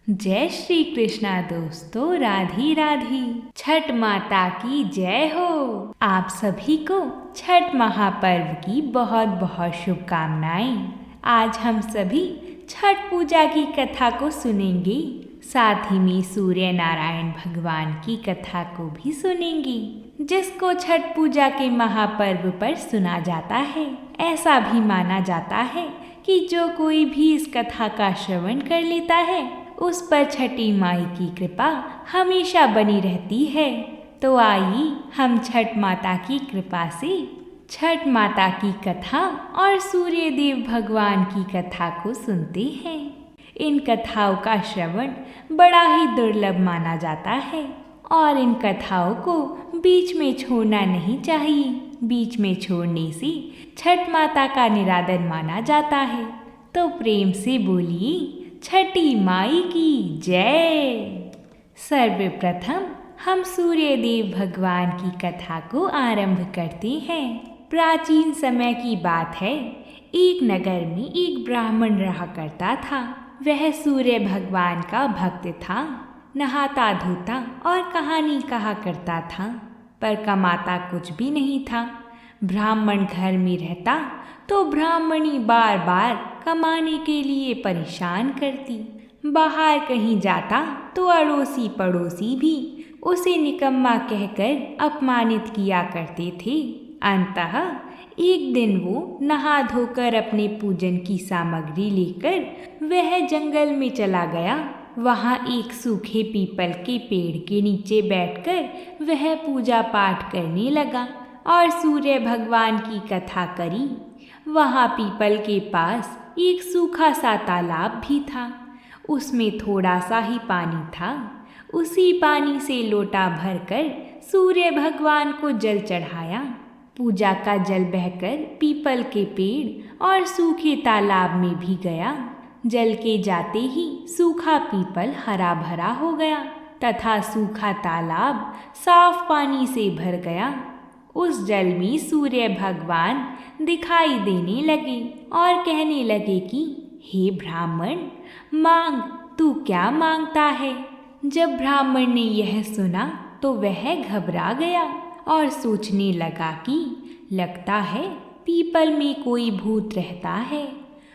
जय श्री कृष्णा दोस्तों, राधे राधे। छठ माता की जय हो। आप सभी को छठ महापर्व की बहुत बहुत शुभकामनाएं। आज हम सभी छठ पूजा की कथा को सुनेंगे, साथ ही में सूर्य नारायण भगवान की कथा को भी सुनेंगे, जिसको छठ पूजा के महापर्व पर सुना जाता है। ऐसा भी माना जाता है कि जो कोई भी इस कथा का श्रवण कर लेता है, उस पर छठी माई की कृपा हमेशा बनी रहती है। तो आइए हम छठ माता की कृपा से छठ माता की कथा और सूर्य देव भगवान की कथा को सुनते हैं। इन कथाओं का श्रवण बड़ा ही दुर्लभ माना जाता है और इन कथाओं को बीच में छोड़ना नहीं चाहिए। बीच में छोड़ने से छठ माता का निरादर माना जाता है। तो प्रेम से बोलिए छठी माई की जय। सर्वप्रथम हम सूर्य देव भगवान की कथा को आरंभ करते हैं। प्राचीन समय की बात है। एक नगर में एक ब्राह्मण रहा करता था। वह सूर्य भगवान का भक्त था। नहाता धोता और कहानी कहा करता था, पर कमाता कुछ भी नहीं था। ब्राह्मण घर में रहता तो ब्राह्मणी बार बार कमाने के लिए परेशान करती। बाहर कहीं जाता तो अड़ोसी पड़ोसी भी उसे निकम्मा कहकर अपमानित किया करते थे। अंततः एक दिन वो नहा धोकर अपने पूजन की सामग्री लेकर वह जंगल में चला गया। वहाँ एक सूखे पीपल के पेड़ के नीचे बैठकर वह पूजा पाठ करने लगा और सूर्य भगवान की कथा करी। वहाँ पीपल के पास एक सूखा सा तालाब भी था। उसमें थोड़ा सा ही पानी था। उसी पानी से लोटा भरकर सूर्य भगवान को जल चढ़ाया। पूजा का जल बहकर पीपल के पेड़ और सूखे तालाब में भी गया। जल के जाते ही सूखा पीपल हरा भरा हो गया तथा सूखा तालाब साफ पानी से भर गया। उस जल में सूर्य भगवान दिखाई देने लगे और कहने लगे कि हे ब्राह्मण, मांग, तू क्या मांगता है। जब ब्राह्मण ने यह सुना तो वह घबरा गया और सोचने लगा कि लगता है पीपल में कोई भूत रहता है।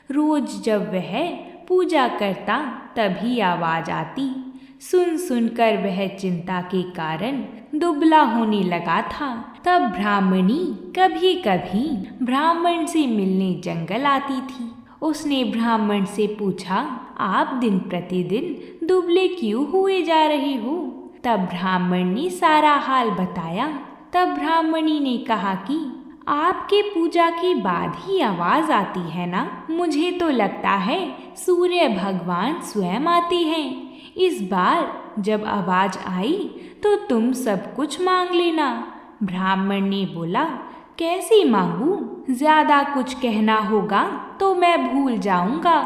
रोज जब वह पूजा करता तभी आवाज आती। सुन सुनकर वह चिंता के कारण दुबला होने लगा था। तब ब्राह्मणी कभी कभी ब्राह्मण से मिलने जंगल आती थी। उसने ब्राह्मण से पूछा, आप दिन प्रतिदिन दुबले क्यों हुए जा रहे हो। तब ब्राह्मण ने सारा हाल बताया। तब ब्राह्मणी ने कहा कि आपके पूजा के बाद ही आवाज आती है ना। मुझे तो लगता है सूर्य भगवान स्वयं आते हैं। इस बार जब आवाज आई तो तुम सब कुछ मांग लेना। ब्राह्मण ने बोला, कैसे मांगू, ज्यादा कुछ कहना होगा तो मैं भूल जाऊंगा।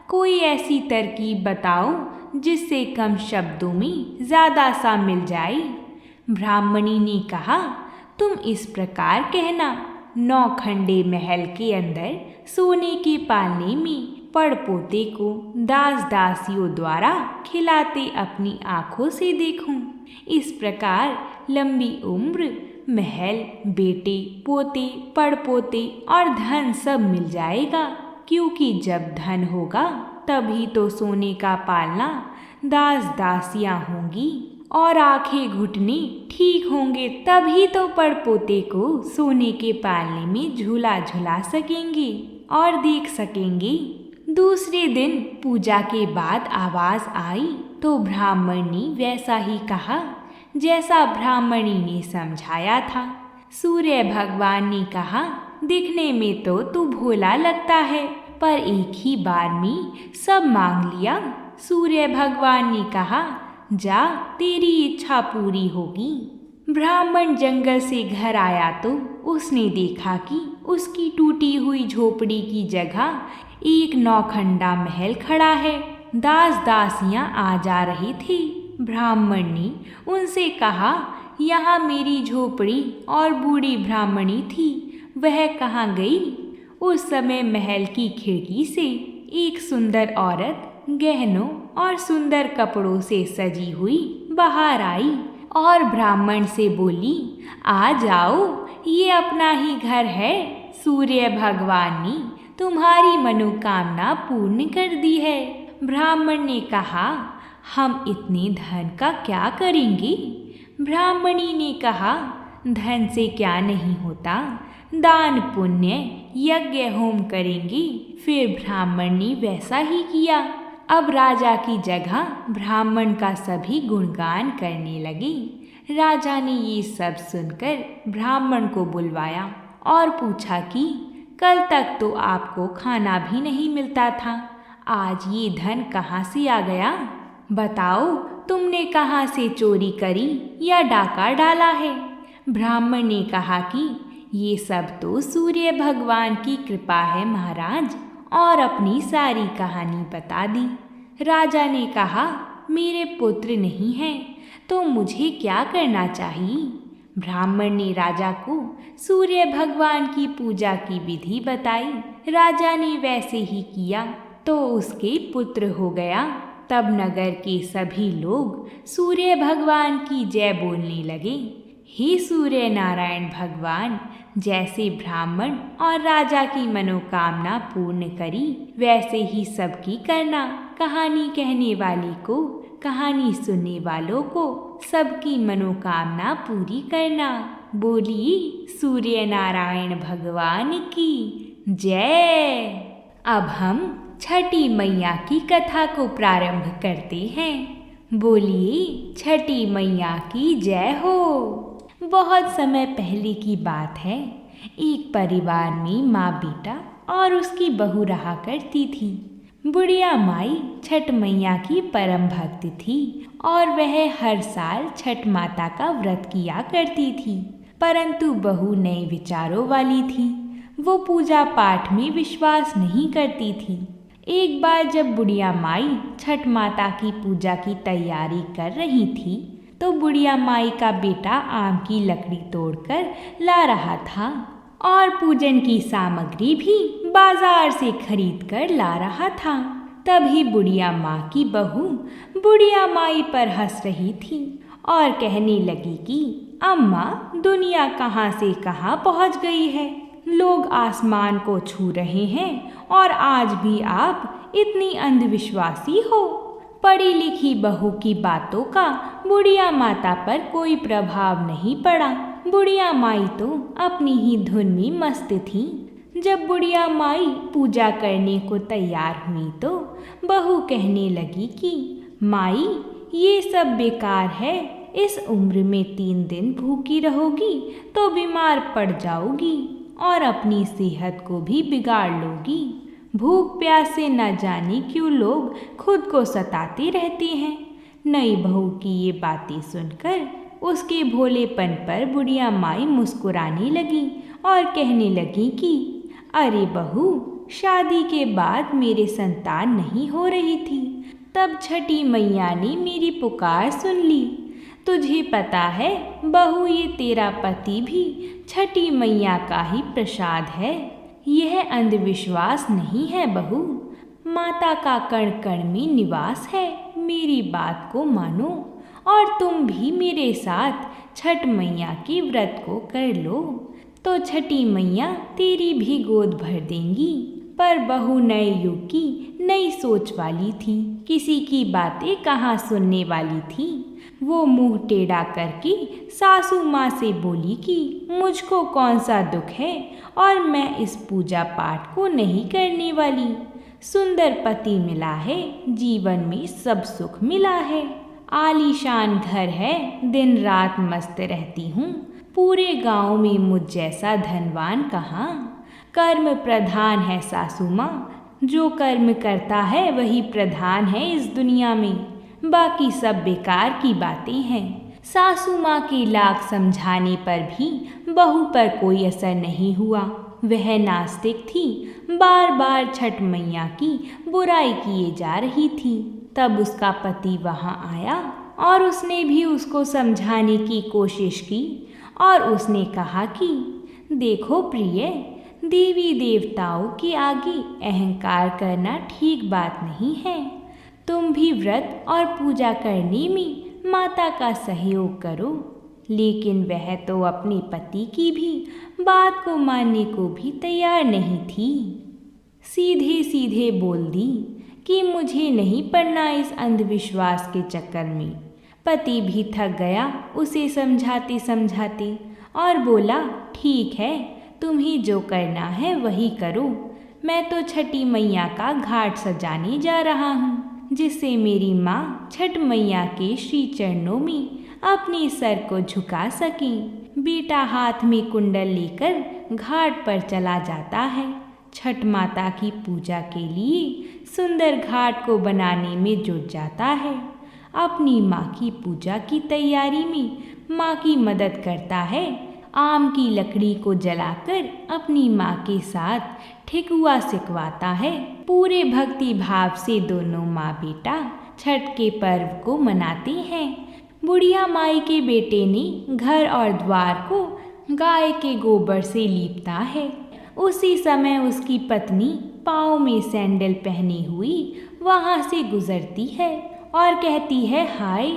कोई ऐसी तरकीब बताओ जिससे कम शब्दों में ज्यादा सा मिल जाए। ब्राह्मणी ने कहा, तुम इस प्रकार कहना, 9 खंडे महल के अंदर सोने के पालने में पड़पोते को दास दासियों द्वारा खिलाते अपनी आँखों से देखूं। इस प्रकार लंबी उम्र, महल, बेटे, पोते, पड़पोते और धन सब मिल जाएगा। क्योंकि जब धन होगा तभी तो सोने का पालना, दास दासियां होंगी और आंखें घुटने ठीक होंगे, तभी तो पड़पोते को सोने के पालने में झूला झुला सकेंगे और देख सकेंगे। दूसरे दिन पूजा के बाद आवाज आई तो ब्राह्मण ने वैसा ही कहा जैसा ब्राह्मणी ने समझाया था। सूर्य भगवान ने कहा, दिखने में तो तू भोला लगता है, पर एक ही बार में सब मांग लिया। सूर्य भगवान ने कहा, जा, तेरी इच्छा पूरी होगी। ब्राह्मण जंगल से घर आया तो उसने देखा कि उसकी टूटी हुई झोपड़ी की जगह एक 9 खंडा महल खड़ा है। दास दासियां आ जा रही थी। ब्राह्मण ने उनसे कहा, यहाँ मेरी झोपड़ी और बूढ़ी ब्राह्मणी थी, वह कहाँ गई। उस समय महल की खिड़की से एक सुंदर औरत गहनों और सुंदर कपड़ों से सजी हुई बाहर आई और ब्राह्मण से बोली, आ जाओ, ये अपना ही घर है। सूर्य भगवान ने तुम्हारी मनोकामना पूर्ण कर दी है। ब्राह्मण ने कहा, हम इतने धन का क्या करेंगे? ब्राह्मणी ने कहा, धन से क्या नहीं होता, दान पुण्य यज्ञ होम करेंगी। फिर ब्राह्मण ने वैसा ही किया। अब राजा की जगह ब्राह्मण का सभी गुणगान करने लगे। राजा ने ये सब सुनकर ब्राह्मण को बुलवाया और पूछा कि कल तक तो आपको खाना भी नहीं मिलता था, आज ये धन कहाँ से आ गया? बताओ, तुमने कहाँ से चोरी करी या डाका डाला है? ब्राह्मण ने कहा कि ये सब तो सूर्य भगवान की कृपा है महाराज, और अपनी सारी कहानी बता दी। राजा ने कहा, मेरे पुत्र नहीं हैं तो मुझे क्या करना चाहिए? ब्राह्मण ने राजा को सूर्य भगवान की पूजा की विधि बताई। राजा ने वैसे ही किया तो उसके पुत्र हो गया। तब नगर के सभी लोग सूर्य भगवान की जय बोलने लगे। हे सूर्य नारायण भगवान, जैसे ब्राह्मण और राजा की मनोकामना पूर्ण करी, वैसे ही सबकी करना। कहानी कहने वाले को, कहानी सुनने वालों को सबकी मनोकामना पूरी करना। बोलिए सूर्य नारायण भगवान की जय। अब हम छठी मैया की कथा को प्रारंभ करते हैं। बोलिए छठी मैया की जय हो। बहुत समय पहले की बात है। एक परिवार में माँ बेटा और उसकी बहू रहा करती थी। बुढ़िया माई छठ मैया की परम भक्त थी और वह हर साल छठ माता का व्रत किया करती थी। परंतु बहू नए विचारों वाली थी। वो पूजा पाठ में विश्वास नहीं करती थी। एक बार जब बुढ़िया माई छठ माता की पूजा की तैयारी कर रही थी तो बुढ़िया माई का बेटा आम की लकड़ी तोड़कर ला रहा था और पूजन की सामग्री भी बाजार से खरीद कर ला रहा था। तभी बुढ़िया माँ की बहू बुढ़िया माई पर हंस रही थी और कहने लगी कि अम्मा, दुनिया कहाँ से कहाँ पहुँच गई है। लोग आसमान को छू रहे हैं और आज भी आप इतनी अंधविश्वासी हो। पढ़ी लिखी बहू की बातों का बुढ़िया माता पर कोई प्रभाव नहीं पड़ा। बुढ़िया माई तो अपनी ही धुन में मस्त थी। जब बुढ़िया माई पूजा करने को तैयार हुई तो बहू कहने लगी कि माई, ये सब बेकार है। इस उम्र में 3 दिन भूखी रहोगी तो बीमार पड़ जाओगी और अपनी सेहत को भी बिगाड़ लोगी। भूख प्यास से न जाने क्यों लोग खुद को सताते रहते हैं। नई बहू की ये बातें सुनकर उसके भोलेपन पर बुढ़िया माई मुस्कुराने लगी और कहने लगी कि अरे बहू, शादी के बाद मेरे संतान नहीं हो रही थी, तब छठी मैया ने मेरी पुकार सुन ली। तुझे पता है बहू, ये तेरा पति भी छठी मैया का ही प्रसाद है। यह अंधविश्वास नहीं है बहू, माता का कण कण में निवास है। मेरी बात को मानो और तुम भी मेरे साथ छठ मैया के व्रत को कर लो, तो छठी मैया तेरी भी गोद भर देंगी। पर बहू नए युग की नई सोच वाली थी, किसी की बातें कहाँ सुनने वाली थी। वो मुंह टेढ़ा करके सासू माँ से बोली कि मुझको कौन सा दुख है और मैं इस पूजा पाठ को नहीं करने वाली। सुंदर पति मिला है, जीवन में सब सुख मिला है। आलीशान घर है, दिन रात मस्त रहती हूँ। पूरे गांव में मुझ जैसा धनवान कहाँ। कर्म प्रधान है सासू माँ, जो कर्म करता है वही प्रधान है इस दुनिया में। बाकी सब बेकार की बातें हैं। सासू माँ के लाख समझाने पर भी बहू पर कोई असर नहीं हुआ। वह नास्तिक थी, बार बार छठ मैया की बुराई किए जा रही थी। तब उसका पति वहाँ आया और उसने भी उसको समझाने की कोशिश की और उसने कहा कि देखो प्रिय, देवी देवताओं के आगे अहंकार करना ठीक बात नहीं है। तुम भी व्रत और पूजा करने में माता का सहयोग करो। लेकिन वह तो अपने पति की भी बात को मानने को भी तैयार नहीं थी। सीधे सीधे बोल दी कि मुझे नहीं पड़ना इस अंधविश्वास के चक्कर में। पति भी थक गया उसे समझाते समझाते और बोला, ठीक है, तुम्हें जो करना है वही करो। मैं तो छठी मैया का घाट सजाने जा रहा हूँ, जिससे मेरी माँ छठ मैया के श्री चरणों में अपने सर को झुका सकें। बेटा हाथ में कुंडल लेकर घाट पर चला जाता है। छठ माता की पूजा के लिए सुंदर घाट को बनाने में जुट जाता है। अपनी माँ की पूजा की तैयारी में माँ की मदद करता है। आम की लकड़ी को जलाकर अपनी माँ के साथ ठेकुआ सिकवाता है। पूरे भक्ति भाव से दोनों माँ बेटा छठ के पर्व को मनाते हैं। बुढ़िया माई के बेटे ने घर और द्वार को गाय के गोबर से लीपता है। उसी समय उसकी पत्नी पाँव में सैंडल पहनी हुई वहाँ से गुजरती है और कहती है, हाय,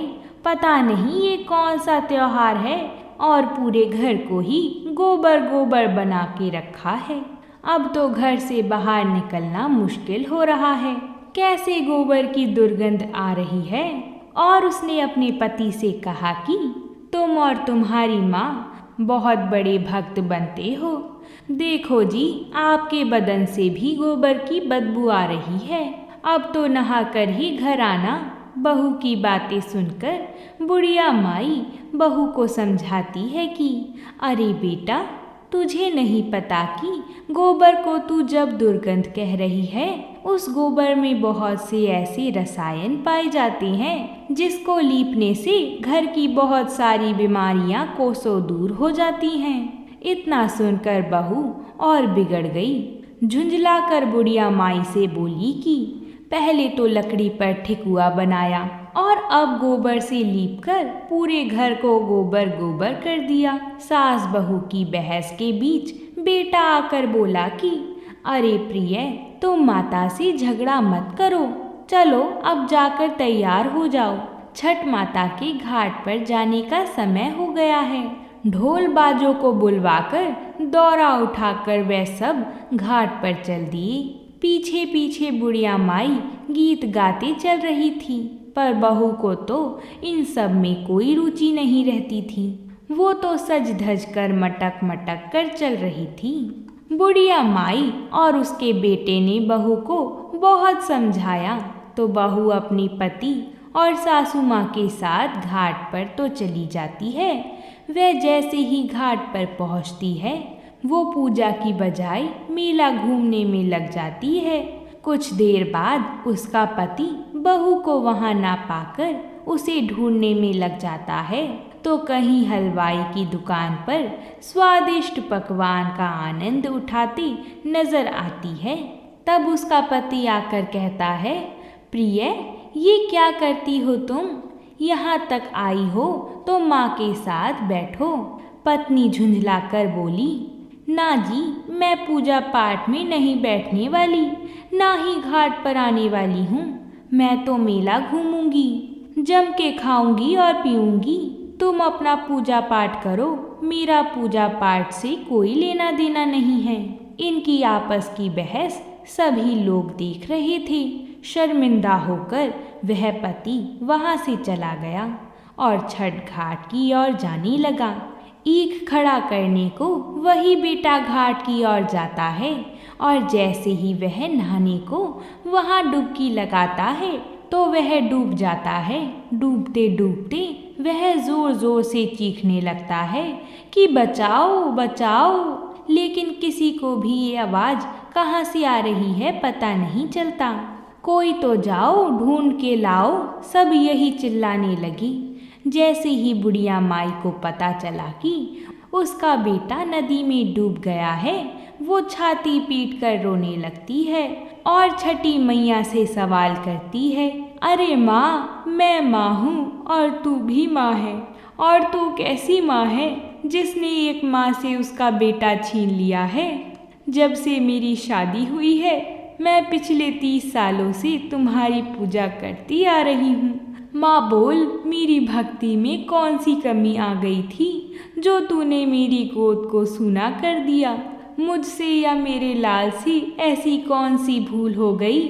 पता नहीं ये कौन सा त्योहार है और पूरे घर को ही गोबर गोबर बना के रखा है। अब तो घर से बाहर निकलना मुश्किल हो रहा है। कैसे गोबर की दुर्गंध आ रही है। और उसने अपने पति से कहा कि तुम और तुम्हारी माँ बहुत बड़े भक्त बनते हो। देखो जी, आपके बदन से भी गोबर की बदबू आ रही है। अब तो नहाकर ही घर आना। बहू की बातें सुनकर बुढ़िया माई बहू को समझाती है कि अरे बेटा, तुझे नहीं पता कि गोबर को तू जब दुर्गंध कह रही है, उस गोबर में बहुत से ऐसे रसायन पाए जाते हैं जिसको लीपने से घर की बहुत सारी बीमारियां कोसों दूर हो जाती हैं। इतना सुनकर बहू और बिगड़ गई। झुंझलाकर बुढ़िया माई से बोली कि पहले तो लकड़ी पर ठेकुआ बनाया और अब गोबर से लीपकर पूरे घर को गोबर गोबर कर दिया। सास बहू की बहस के बीच बेटा आकर बोला कि अरे प्रिय, तुम माता से झगड़ा मत करो, चलो अब जाकर तैयार हो जाओ। छठ माता के घाट पर जाने का समय हो गया है। ढोल बाजों को बुलवाकर दौरा उठाकर वे सब घाट पर चल दिए। पीछे पीछे बुढ़िया माई गीत गाते चल रही थी, पर बहू को तो इन सब में कोई रुचि नहीं रहती थी। वो तो सज धज कर मटक मटक कर चल रही थी। बुढ़िया माई और उसके बेटे ने बहू को बहुत समझाया तो बहू अपनी पति और सासू माँ के साथ घाट पर तो चली जाती है। वह जैसे ही घाट पर पहुँचती है, वो पूजा की बजाय मेला घूमने में लग जाती है। कुछ देर बाद उसका पति बहू को वहाँ ना पाकर उसे ढूंढने में लग जाता है तो कहीं हलवाई की दुकान पर स्वादिष्ट पकवान का आनंद उठाती नजर आती है। तब उसका पति आकर कहता है, प्रिय, ये क्या करती हो तुम? यहाँ तक आई हो तो माँ के साथ बैठो। पत्नी झुंझलाकर बोली, ना जी, मैं पूजा पाठ में नहीं बैठने वाली, ना ही घाट पर आने वाली हूँ। मैं तो मेला घूमूंगी, जम के खाऊंगी और पीऊंगी। तुम अपना पूजा पाठ करो, मेरा पूजा पाठ से कोई लेना देना नहीं है। इनकी आपस की बहस सभी लोग देख रहे थे। शर्मिंदा होकर वह पति वहाँ से चला गया और छठ घाट की ओर जाने लगा। ईख खड़ा करने को वही बेटा घाट की ओर जाता है और जैसे ही वह नहाने को वहाँ डुबकी लगाता है तो वह डूब जाता है। डूबते डूबते वह जोर जोर से चीखने लगता है कि बचाओ बचाओ, लेकिन किसी को भी ये आवाज़ कहाँ से आ रही है पता नहीं चलता। कोई तो जाओ ढूंढ के लाओ, सब यही चिल्लाने लगी। जैसे ही बुढ़िया माई को पता चला कि उसका बेटा नदी में डूब गया है, वो छाती पीट कर रोने लगती है और छठी मैया से सवाल करती है, अरे माँ, मैं माँ हूँ और तू भी माँ है, और तू कैसी माँ है जिसने एक माँ से उसका बेटा छीन लिया है। जब से मेरी शादी हुई है मैं पिछले 30 सालों से तुम्हारी पूजा करती आ रही हूँ। माँ बोल, मेरी भक्ति में कौन सी कमी आ गई थी जो तूने मेरी गोद को सूना कर दिया? मुझसे या मेरे लाल से ऐसी कौन सी भूल हो गई?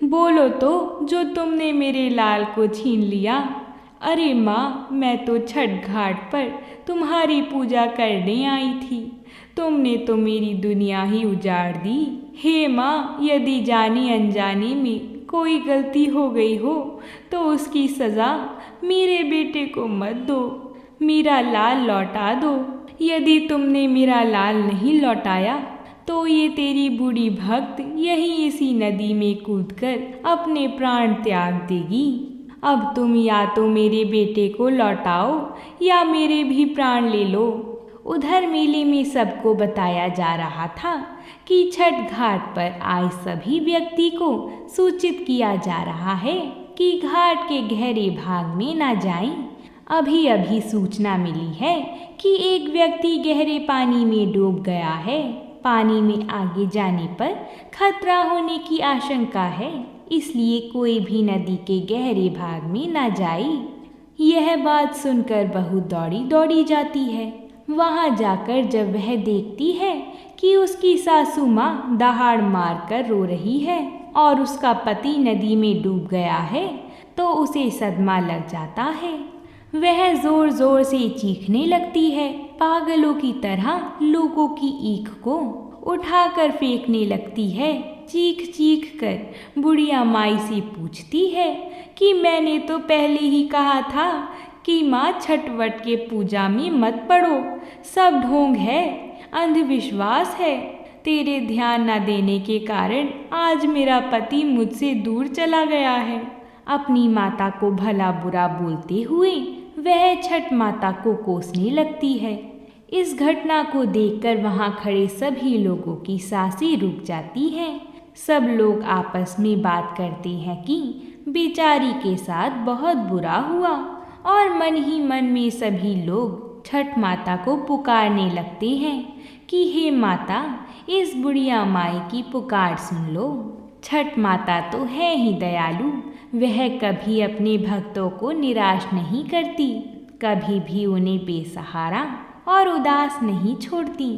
बोलो तो, जो तुमने मेरे लाल को छीन लिया। अरे माँ, मैं तो छठ घाट पर तुम्हारी पूजा करने आई थी। तुमने तो मेरी दुनिया ही उजाड़ दी। हे माँ, यदि जाने अनजाने में कोई गलती हो गई हो तो उसकी सज़ा मेरे बेटे को मत दो, मेरा लाल लौटा दो। यदि तुमने मेरा लाल नहीं लौटाया तो ये तेरी बूढ़ी भक्त यहीं इसी नदी में कूदकर अपने प्राण त्याग देगी। अब तुम या तो मेरे बेटे को लौटाओ या मेरे भी प्राण ले लो। उधर मेले में सबको बताया जा रहा था कि छठ घाट पर आए सभी व्यक्ति को सूचित किया जा रहा है कि घाट के गहरे भाग में ना जाएं। अभी अभी सूचना मिली है कि एक व्यक्ति गहरे पानी में डूब गया है। पानी में आगे जाने पर खतरा होने की आशंका है, इसलिए कोई भी नदी के गहरे भाग में ना जाए। यह बात सुनकर बहू दौड़ी दौड़ी जाती है। वहां जाकर जब वह देखती है कि उसकी सासू माँ दहाड़ मारकर रो रही है और उसका पति नदी में डूब गया है, तो उसे सदमा लग जाता है। वह जोर जोर से चीखने लगती है, पागलों की तरह लोगों की ईख को उठाकर फेंकने लगती है। चीख चीख कर बुढ़िया माई से पूछती है कि मैंने तो पहले ही कहा था कि माँ छठवट के पूजा में मत पड़ो, सब ढोंग है, अंधविश्वास है। तेरे ध्यान न देने के कारण आज मेरा पति मुझसे दूर चला गया है। अपनी माता को भला बुरा बोलते हुए वह छठ माता को कोसने लगती है। इस घटना को देखकर वहां खड़े सभी लोगों की सांसें रुक जाती हैं। सब लोग आपस में बात करते हैं कि बेचारी के साथ बहुत बुरा हुआ, और मन ही मन में सभी लोग छठ माता को पुकारने लगते हैं कि हे माता, इस बुढ़िया माई की पुकार सुन लो। छठ माता तो है ही दयालु, वह कभी अपने भक्तों को निराश नहीं करती, कभी भी उन्हें बेसहारा और उदास नहीं छोड़ती।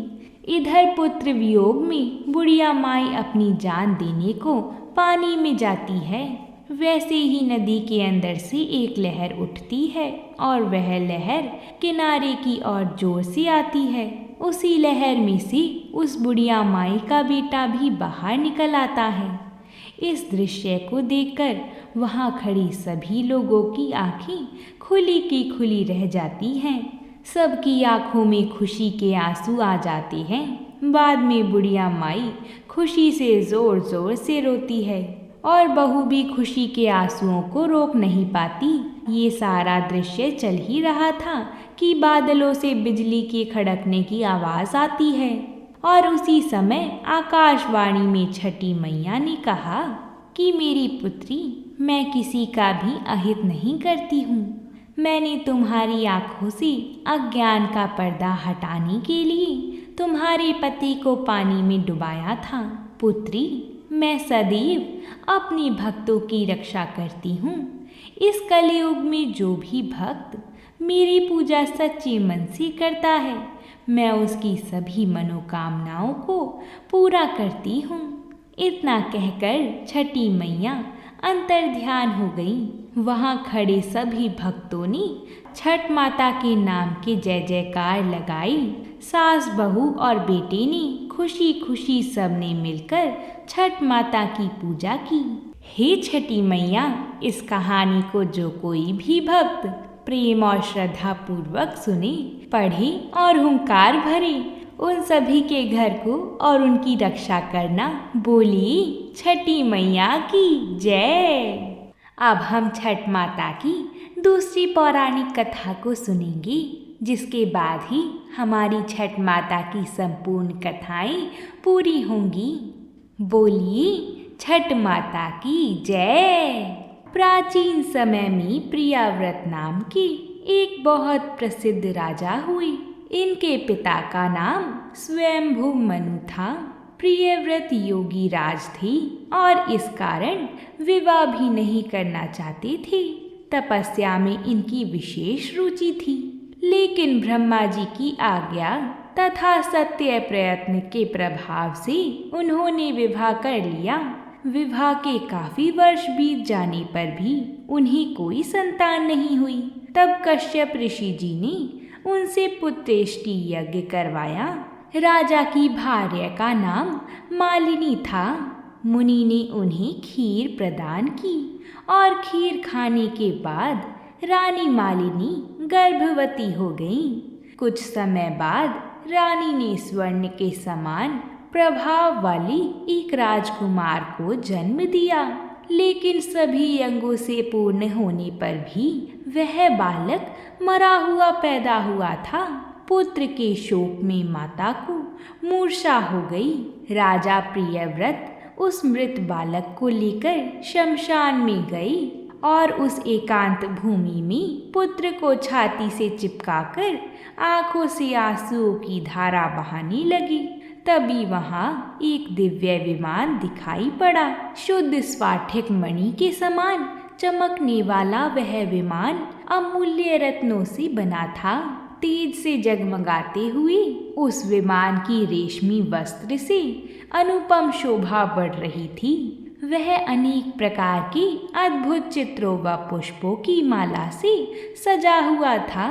इधर पुत्र वियोग में बुढ़िया माई अपनी जान देने को पानी में जाती है। वैसे ही नदी के अंदर से एक लहर उठती है और वह लहर किनारे की ओर जोर से आती है। उसी लहर में से उस बुढ़िया माई का बेटा भी बाहर निकल आता है। इस दृश्य को देखकर वहां खड़ी सभी लोगों की आंखें खुली की खुली रह जाती हैं। सबकी आंखों में खुशी के आंसू आ जाते हैं। बाद में बुढ़िया माई खुशी से जोर जोर से रोती है और बहू भी खुशी के आंसुओं को रोक नहीं पाती। ये सारा दृश्य चल ही रहा था कि बादलों से बिजली के खड़कने की आवाज़ आती है, और उसी समय आकाशवाणी में छठी मैया ने कहा कि मेरी पुत्री, मैं किसी का भी अहित नहीं करती हूँ। मैंने तुम्हारी आँखों से अज्ञान का पर्दा हटाने के लिए तुम्हारे पति को पानी में डुबाया था। पुत्री, मैं सदैव अपने भक्तों की रक्षा करती हूँ। इस कलयुग में जो भी भक्त मेरी पूजा सच्चे मन से करता है, मैं उसकी सभी मनोकामनाओं को पूरा करती हूँ। इतना कहकर छठी मैया अंतर ध्यान हो गई। वहाँ खड़े सभी भक्तों ने छठ माता के नाम के जय जयकार लगाई। सास, बहू और बेटे ने खुशी खुशी सबने मिलकर छठ माता की पूजा की। हे छठी मैया, इस कहानी को जो कोई भी भक्त प्रेम और श्रद्धा पूर्वक सुने, पढ़े और हुंकार भरे, उन सभी के घर को और उनकी रक्षा करना। बोलिए छठी मैया की जय। अब हम छठ माता की दूसरी पौराणिक कथा को सुनेंगे, जिसके बाद ही हमारी छठ माता की संपूर्ण कथाएं पूरी होंगी। बोलिए छठ माता की जय। प्राचीन समय में प्रियाव्रत नाम के एक बहुत प्रसिद्ध राजा हुए। इनके पिता का नाम स्वयंभू मनु था। प्रियव्रत योगी राज थे और इस कारण विवाह भी नहीं करना चाहते थे। तपस्या में इनकी विशेष रुचि थी, लेकिन ब्रह्मा जी की आज्ञा तथा सत्य प्रयत्न के प्रभाव से उन्होंने विवाह कर लिया। विवाह के काफी वर्ष बीत जाने पर भी उन्हें कोई संतान नहीं हुई। तब कश्यप ऋषि जी ने उनसे पुत्रेष्टि यज्ञ करवाया। राजा की भार्य का नाम मालिनी था। मुनि ने उन्हें खीर प्रदान की और खीर खाने के बाद रानी मालिनी गर्भवती हो गई। कुछ समय बाद रानी ने स्वर्ण के समान प्रभाव वाली एक राजकुमार को जन्म दिया, लेकिन सभी अंगों से पूर्ण होने पर भी वह बालक मरा हुआ पैदा हुआ था। पुत्र के शोक में माता को मूर्छा हो गई। राजा प्रियव्रत उस मृत बालक को लेकर शमशान में गई और उस एकांत भूमि में पुत्र को छाती से चिपकाकर आंखों से आंसुओं की धारा बहाने लगी। तभी वहां एक दिव्य विमान दिखाई पड़ा। शुद्ध स्फाटिक मणि के समान चमकने वाला वह विमान अमूल्य रत्नों से बना था। तेज से जगमगाते हुए उस विमान की रेशमी वस्त्र से अनुपम शोभा बढ़ रही थी। वह अनेक प्रकार के अद्भुत चित्रों व पुष्पों की माला से सजा हुआ था।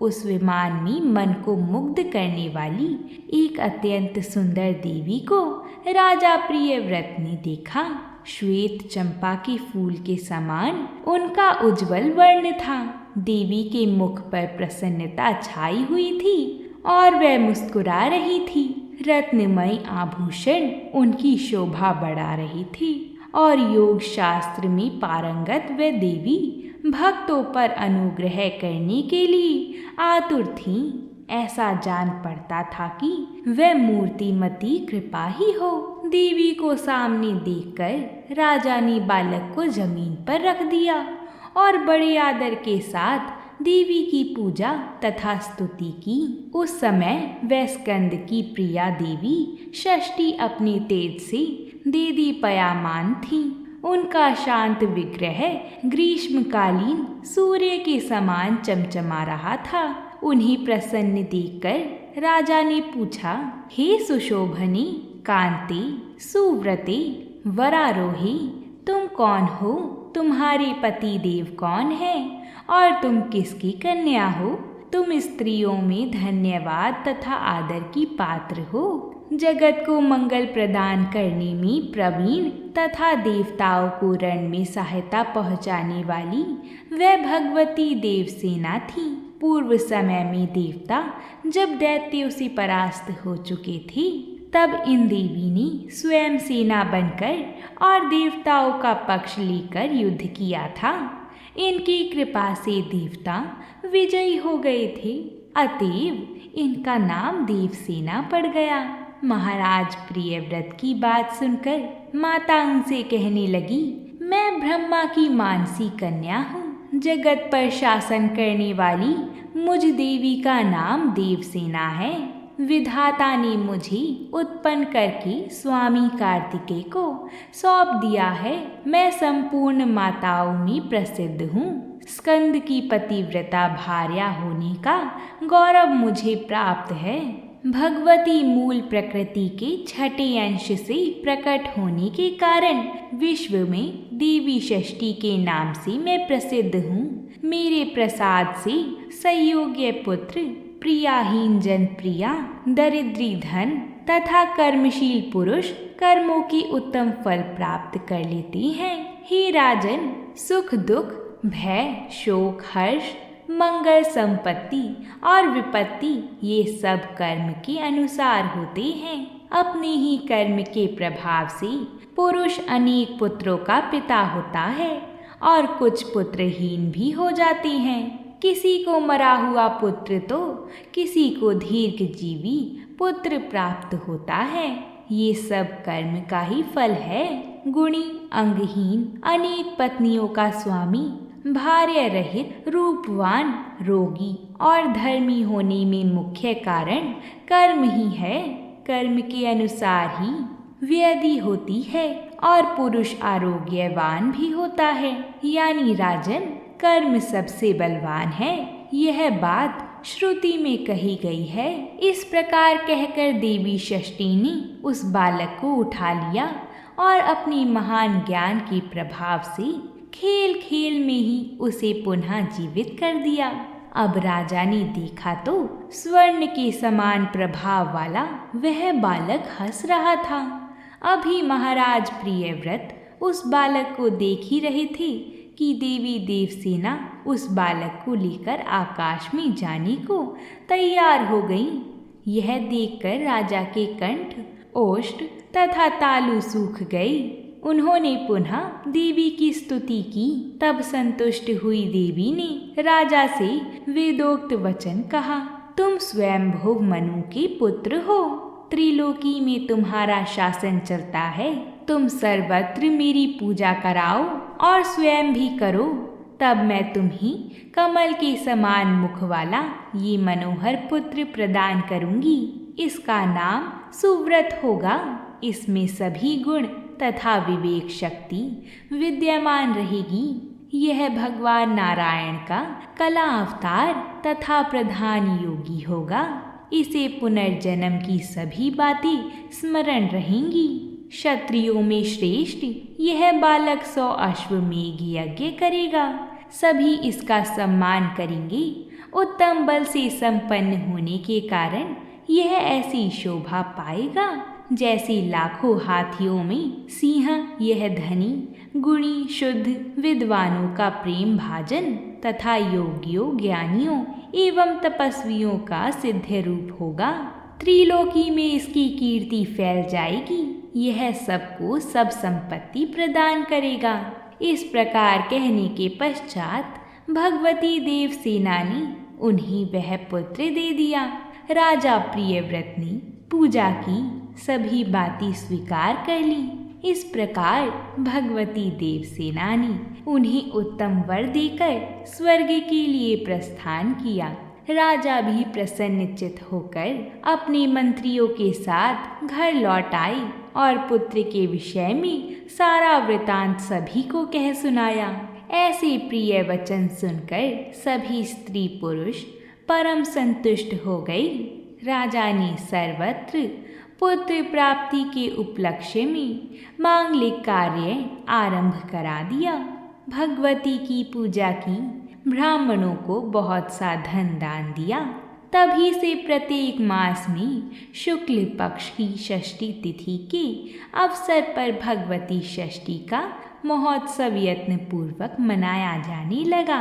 उस विमान में मन को मुग्ध करने वाली एक अत्यंत सुंदर देवी को राजा प्रियव्रत ने देखा। श्वेत चंपा के फूल के समान उनका उज्जवल वर्ण था। देवी के मुख पर प्रसन्नता छाई हुई थी और वह मुस्कुरा रही थी। रत्नमय आभूषण उनकी शोभा बढ़ा रही थी और योग शास्त्र में पारंगत वह देवी भक्तों पर अनुग्रह करने के लिए आतुर थीं। ऐसा जान पड़ता था कि वह मूर्तिमती कृपा ही हो। देवी को सामने देखकर राजा ने बालक को जमीन पर रख दिया और बड़े आदर के साथ देवी की पूजा तथा स्तुति की। उस समय वह स्कंद की प्रिया देवी षष्ठी अपने तेज से देदीप्यमान थी। उनका शांत विग्रह ग्रीष्मकालीन सूर्य के समान चमचमा रहा था। उन्हें प्रसन्न देखकर राजा ने पूछा, हे सुशोभनी, कांति, सुव्रते, वरारोही, तुम कौन हो? तुम्हारे पति देव कौन है और तुम किसकी कन्या हो? तुम स्त्रियों में धन्यवाद तथा आदर की पात्र हो। जगत को मंगल प्रदान करने में प्रवीण तथा देवताओं को रण में सहायता पहुंचाने वाली वह भगवती देवसेना थी। पूर्व समय में देवता जब दैत्यों से परास्त हो चुके थे, तब इन देवी ने स्वयं सेना बनकर और देवताओं का पक्ष लेकर युद्ध किया था। इनकी कृपा से देवता विजयी हो गए थे, अतएव इनका नाम देवसेना पड़ गया। महाराज प्रियव्रत की बात सुनकर माता उनसे कहने लगी, मैं ब्रह्मा की मानसी कन्या हूँ। जगत पर शासन करने वाली मुझ देवी का नाम देवसेना है। विधाता ने मुझे उत्पन्न करके स्वामी कार्तिकेय को सौंप दिया है। मैं संपूर्ण माताओं में प्रसिद्ध हूँ। स्कंद की पतिव्रता भार्या होने का गौरव मुझे प्राप्त है। भगवती मूल प्रकृति के छठे अंश से प्रकट होने के कारण विश्व में देवी षष्ठी के नाम से मैं प्रसिद्ध हूँ। मेरे प्रसाद से संयोग्य पुत्र, प्रियाहीन जन प्रिया, दरिद्री धन तथा कर्मशील पुरुष कर्मों की उत्तम फल प्राप्त कर लेते हैं। हे राजन, सुख दुख, भय, शोक, हर्ष, मंगल, संपत्ति और विपत्ति ये सब कर्म के अनुसार होते हैं। अपने ही कर्म के प्रभाव से पुरुष अनेक पुत्रों का पिता होता है और कुछ पुत्रहीन भी हो जाते हैं। किसी को मरा हुआ पुत्र तो किसी को दीर्घजीवी पुत्र प्राप्त होता है। ये सब कर्म का ही फल है। गुणी, अंगहीन, अनेक पत्नियों का स्वामी, भार्य रहित, रूपवान, रोगी और धर्मी होने में मुख्य कारण कर्म ही है। कर्म के अनुसार ही व्यधि होती है और पुरुष आरोग्यवान भी होता है। यानी राजन, कर्म सबसे बलवान है, यह बात श्रुति में कही गई है। इस प्रकार कहकर देवी षष्ठी ने उस बालक को उठा लिया और अपनी महान ज्ञान के प्रभाव से खेल खेल में ही उसे पुनः जीवित कर दिया। अब राजा ने देखा तो स्वर्ण के समान प्रभाव वाला वह बालक हंस रहा था। अभी महाराज प्रियव्रत उस बालक को देख ही रहे थे कि देवी देवसेना उस बालक को लेकर आकाश में जाने को तैयार हो गई। यह देखकर राजा के कंठ, ओष्ठ तथा तालु सूख गए। उन्होंने पुनः देवी की स्तुति की। तब संतुष्ट हुई देवी ने राजा से वेदोक्त वचन कहा, तुम स्वयंभुव मनु के पुत्र हो, त्रिलोकी में तुम्हारा शासन चलता है। तुम सर्वत्र मेरी पूजा कराओ और स्वयं भी करो, तब मैं तुम्हें कमल के समान मुख वाला ये मनोहर पुत्र प्रदान करूंगी। इसका नाम सुव्रत होगा। इसमें सभी गुण तथा विवेक शक्ति विद्यमान रहेगी। यह भगवान नारायण का कला अवतार तथा प्रधान योगी होगा। इसे पुनर्जन्म की सभी बातें स्मरण रहेंगी। क्षत्रियों में श्रेष्ठ यह बालक 100 अश्वमेघ यज्ञ करेगा। सभी इसका सम्मान करेंगे। उत्तम बल से संपन्न होने के कारण यह ऐसी शोभा पाएगा जैसे लाखों हाथियों में सिंह। यह धनी, गुणी, शुद्ध विद्वानों का प्रेम भाजन तथा योगियों, ज्ञानियों एवं तपस्वियों का सिद्ध रूप होगा। त्रिलोकी में इसकी कीर्ति फैल जाएगी। यह सबको सब संपत्ति प्रदान करेगा। इस प्रकार कहने के पश्चात भगवती देवसेना ने उन्हें वह पुत्र दे दिया। राजा प्रियव्रत ने पूजा की, सभी बातें स्वीकार कर ली। इस प्रकार भगवती देवसेना ने उन्हें उत्तम वर देकर स्वर्ग के लिए प्रस्थान किया। राजा भी प्रसन्नचित्त होकर अपने मंत्रियों के साथ घर लौट आए और पुत्र के विषय में सारा वृतांत सभी को कह सुनाया। ऐसे प्रिय वचन सुनकर सभी स्त्री पुरुष परम संतुष्ट हो गए। राजा ने सर्वत्र पुत्र प्राप्ति के उपलक्ष्य में मांगलिक कार्य आरंभ करा दिया। भगवती की पूजा की, ब्राह्मणों को बहुत सा धन दान दिया। तभी से प्रत्येक मास में शुक्ल पक्ष की षष्ठी तिथि के अवसर पर भगवती षष्ठी का महोत्सव यत्न पूर्वक मनाया जाने लगा।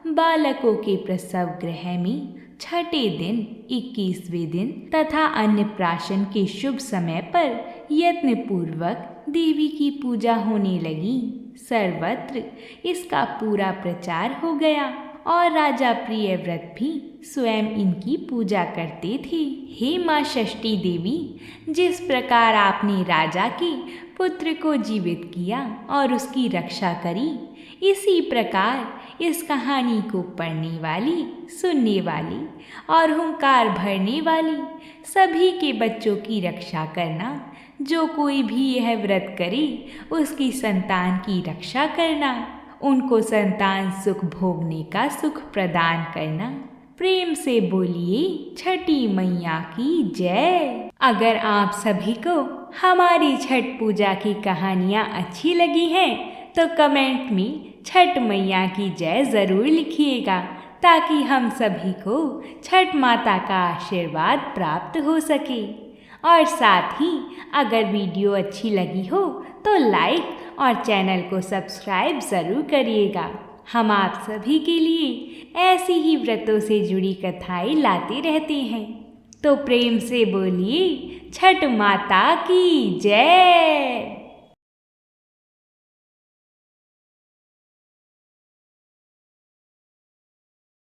बालकों के प्रसव गृह में छठे दिन, 21वें दिन तथा अन्नप्राशन के शुभ समय पर यत्न पूर्वक देवी की पूजा होने लगी। सर्वत्र इसका पूरा प्रचार हो गया और राजा प्रियव्रत भी स्वयं इनकी पूजा करते थे। हे माँ षष्ठी देवी, जिस प्रकार आपने राजा के पुत्र को जीवित किया और उसकी रक्षा करी, इसी प्रकार इस कहानी को पढ़ने वाली, सुनने वाली और हुंकार भरने वाली सभी के बच्चों की रक्षा करना। जो कोई भी यह व्रत करे उसकी संतान की रक्षा करना, उनको संतान सुख भोगने का सुख प्रदान करना। प्रेम से बोलिए छठी मैया की जय। अगर आप सभी को हमारी छठ पूजा की कहानियाँ अच्छी लगी हैं तो कमेंट में छठ मैया की जय ज़रूर लिखिएगा, ताकि हम सभी को छठ माता का आशीर्वाद प्राप्त हो सके। और साथ ही अगर वीडियो अच्छी लगी हो तो लाइक और चैनल को सब्सक्राइब ज़रूर करिएगा। हम आप सभी के लिए ऐसी ही व्रतों से जुड़ी कथाएं लाते रहते हैं। तो प्रेम से बोलिए छठ माता की जय।